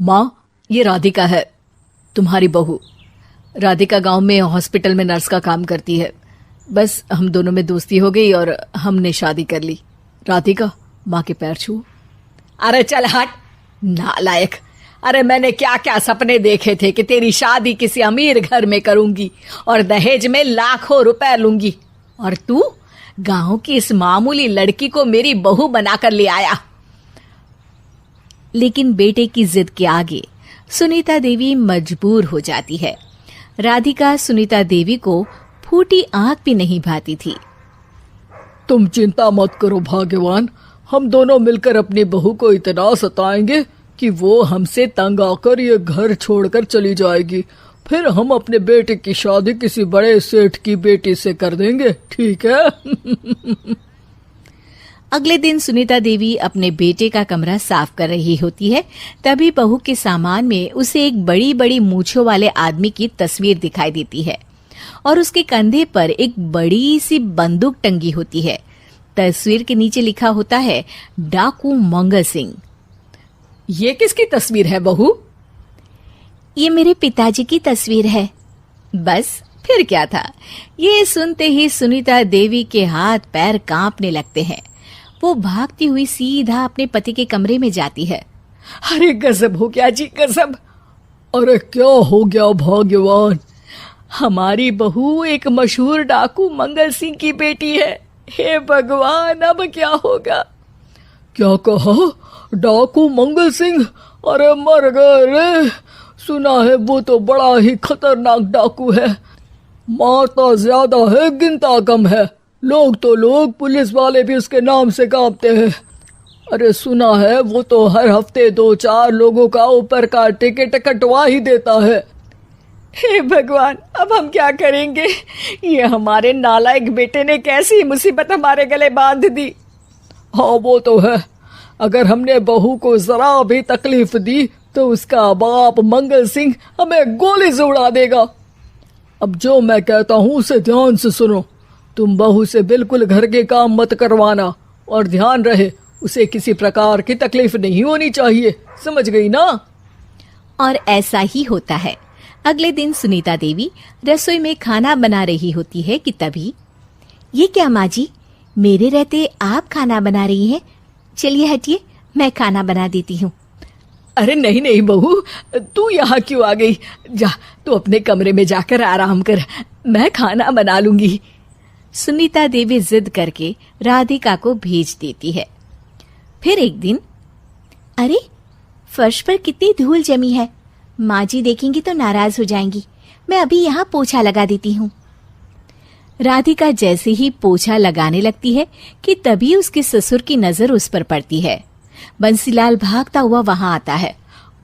माँ, ये राधिका है, तुम्हारी बहू। राधिका गांव में हॉस्पिटल में नर्स का काम करती है। बस हम दोनों में दोस्ती हो गई और हमने शादी कर ली। राधिका, माँ के पैर छू। अरे चल हट नालायक। अरे मैंने क्या क्या सपने देखे थे कि तेरी शादी किसी अमीर घर में करूंगी और दहेज में लाखों रुपए लूंगी, और तू गांव की इस मामूली लड़की को मेरी बहू बनाकर ले आया। लेकिन बेटे की जिद के आगे सुनीता देवी मजबूर हो जाती है। राधिका सुनीता देवी को फूटी आंख भी नहीं भाती थी। तुम चिंता मत करो भाग्यवान, हम दोनों मिलकर अपनी बहू को इतना सताएंगे कि वो हमसे तंग आकर ये घर छोड़कर चली जाएगी। फिर हम अपने बेटे की शादी किसी बड़े सेठ की बेटी से कर देंगे, ठीक है? अगले दिन सुनीता देवी अपने बेटे का कमरा साफ कर रही होती है। तभी बहू के सामान में उसे एक बड़ी बड़ी मूंछों वाले आदमी की तस्वीर दिखाई देती है और उसके कंधे पर एक बड़ी सी बंदूक टंगी होती है। तस्वीर के नीचे लिखा होता है डाकू मंगल सिंह। ये किसकी तस्वीर है बहू? ये मेरे पिताजी की तस्वीर है। बस फिर क्या था। ये सुनते ही सुनीता देवी के हाथ पैर कांपने लगते हैं। वो भागती हुई सीधा अपने पति के कमरे में जाती है। अरे गजब हो गया जी, गजब। अरे क्या हो गया भाग्यवान? हमारी बहू एक मशहूर डाकू मंगल सिंह की बेटी है। हे भगवान, अब क्या होगा? क्या कहा? डाकू मंगल सिंह? अरे मर गए रे। सुना है वो तो बड़ा ही खतरनाक डाकू है, मारता ज्यादा है गिनता कम है। लोग तो लोग, पुलिस वाले भी उसके नाम से कांपते हैं। अरे सुना है वो तो हर हफ्ते 2-4 लोगों का ऊपर का टिकट कटवा ही देता है। हे भगवान, अब हम क्या करेंगे? ये हमारे नालायक बेटे ने कैसी मुसीबत हमारे गले बांध दी। हाँ वो तो है, अगर हमने बहू को जरा भी तकलीफ दी तो उसका बाप मंगल सिंह हमें गोली से उड़ा देगा। अब जो मैं कहता हूँ उसे ध्यान से सुनो। तुम बहू से बिल्कुल घर के काम मत करवाना, और ध्यान रहे उसे किसी प्रकार की तकलीफ नहीं होनी चाहिए, समझ गई ना? और ऐसा ही होता है। अगले दिन सुनीता देवी रसोई में खाना बना रही होती है कि तभी, ये क्या माँ जी, मेरे रहते आप खाना बना रही हैं? चलिए हटिए, मैं खाना बना देती हूँ। अरे नहीं नहीं बहू, तू यहाँ क्यों आ गई? जा, तू अपने कमरे में जाकर आराम कर, मैं खाना बना लूंगी। सुनीता देवी जिद करके राधिका को भेज देती है। फिर एक दिन, अरे फर्श पर कितनी धूल जमी है, माँ जी देखेंगी तो नाराज हो जाएंगी, मैं अभी यहाँ पोछा लगा देती हूँ। राधिका जैसे ही पोछा लगाने लगती है कि तभी उसके ससुर की नजर उस पर पड़ती है। बंसीलाल भागता हुआ वहां आता है।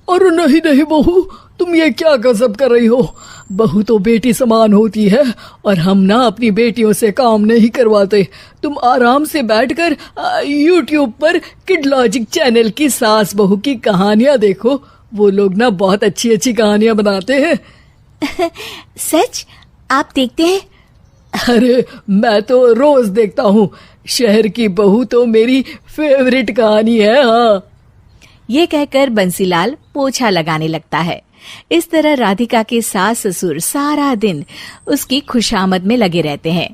अरे नहीं नहीं बहू, तुम ये क्या गजब कर रही हो? बहू तो बेटी समान होती है और हम ना अपनी बेटियों से काम नहीं करवाते। तुम आराम से बैठकर यूट्यूब पर किड लॉजिक चैनल की सास बहू की कहानियां देखो। वो लोग ना बहुत अच्छी अच्छी कहानियां बनाते हैं। सच? आप देखते हैं? अरे मैं तो रोज देखता हूँ। शहर की बहू तो मेरी फेवरेट कहानी है। हाँ, ये कहकर बंसीलाल पोछा लगाने लगता है। इस तरह राधिका के सास ससुर सारा दिन उसकी खुशामद में लगे रहते हैं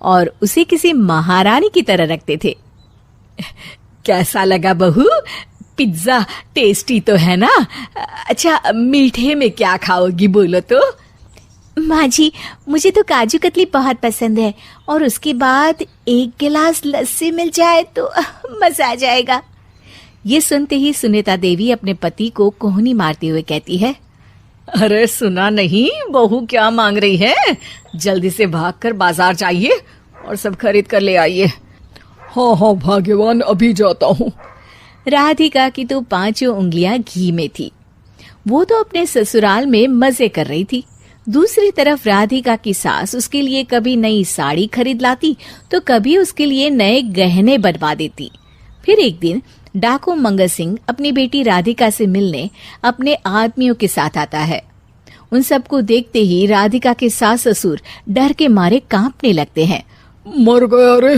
और उसे किसी महारानी की तरह रखते थे। कैसा लगा बहू? पिज्जा टेस्टी तो है ना? अच्छा, मीठे में क्या खाओगी बोलो तो? माँ जी, मुझे तो काजू कतली बहुत पसंद है और उसके बाद एक गिलास लस्सी मिल जाए तो मजा आ जाएगा। ये सुनते ही सुनीता देवी अपने पति को कोहनी मारते हुए कहती है, अरे सुना नहीं बहू क्या मांग रही है? जल्दी से भागकर बाजार जाइए और सब खरीद कर ले आइए। हाँ हाँ भाग्यवान, अभी जाता हूँ। राधिका की तो 5 उंगलियां घी में थी। वो तो अपने ससुराल में मजे कर रही थी। दूसरी तरफ राधिका की सास उसके लिए कभी नई साड़ी खरीद लाती तो कभी उसके लिए नए गहने बनवा देती। फिर एक दिन डाकू मंगल सिंह अपनी बेटी राधिका से मिलने अपने आदमियों के साथ आता है। उन सबको देखते ही राधिका के सास ससुर डर के मारे कांपने लगते हैं। मर गया रे।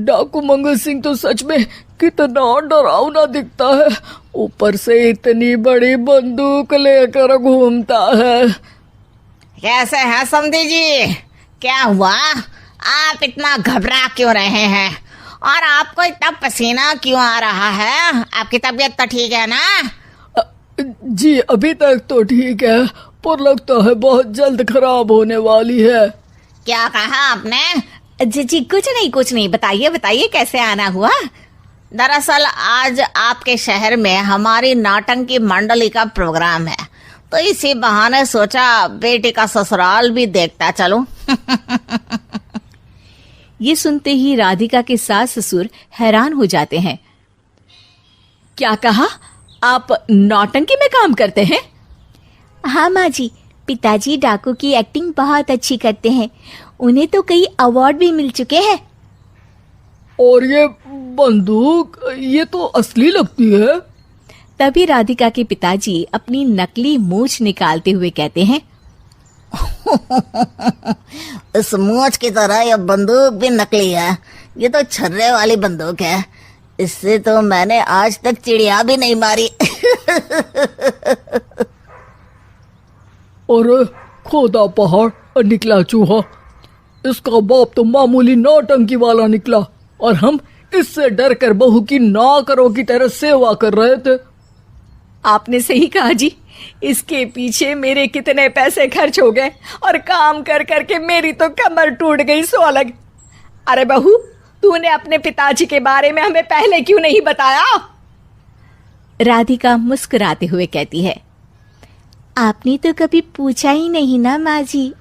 डाकू मंगल सिंह तो सच में कितना डरावना दिखता है, ऊपर से इतनी बड़ी बंदूक लेकर घूमता है। कैसे हैं समधी जी? क्या हुआ? आप इतना घबरा क्यों रहे हैं? और आपको इतना पसीना क्यों आ रहा है? आपकी तबीयत तो ठीक है ना? जी अभी तक तो ठीक है, पर लगता है बहुत जल्द खराब होने वाली है। क्या कहा आपने? जी कुछ नहीं, बताइए बताइए कैसे आना हुआ। दरअसल आज आपके शहर में हमारी नाटंकी मंडली का प्रोग्राम है, तो इसी बहाने सोचा बेटी का ससुराल भी देखता चलूं। ये सुनते ही राधिका के सास ससुर हैरान हो जाते हैं। क्या कहा? आप नौटंकी में काम करते हैं? हाँ माँ जी, पिताजी डाकू की एक्टिंग बहुत अच्छी करते हैं, उन्हें तो कई अवार्ड भी मिल चुके हैं। और ये बंदूक, ये तो असली लगती है। तभी राधिका के पिताजी अपनी नकली मूंछ निकालते हुए कहते हैं, इस मूंछ की तरह यह बंदूक भी नकली है। ये तो छर्रे वाली बंदूक है, इससे तो मैंने आज तक चिड़िया भी नहीं मारी। और खोदा पहाड़ और निकला चूहा। इसका बाप तो मामूली नौटंकी वाला निकला, और हम इससे डर कर बहू की नौकरों की तरह सेवा कर रहे थे। आपने सही कहा जी, इसके पीछे मेरे कितने पैसे खर्च हो गए, और काम कर करके मेरी तो कमर टूट गई सो अलग। अरे बहू, तूने अपने पिताजी के बारे में हमें पहले क्यों नहीं बताया? राधिका मुस्कुराते हुए कहती है, आपने तो कभी पूछा ही नहीं ना माँ जी।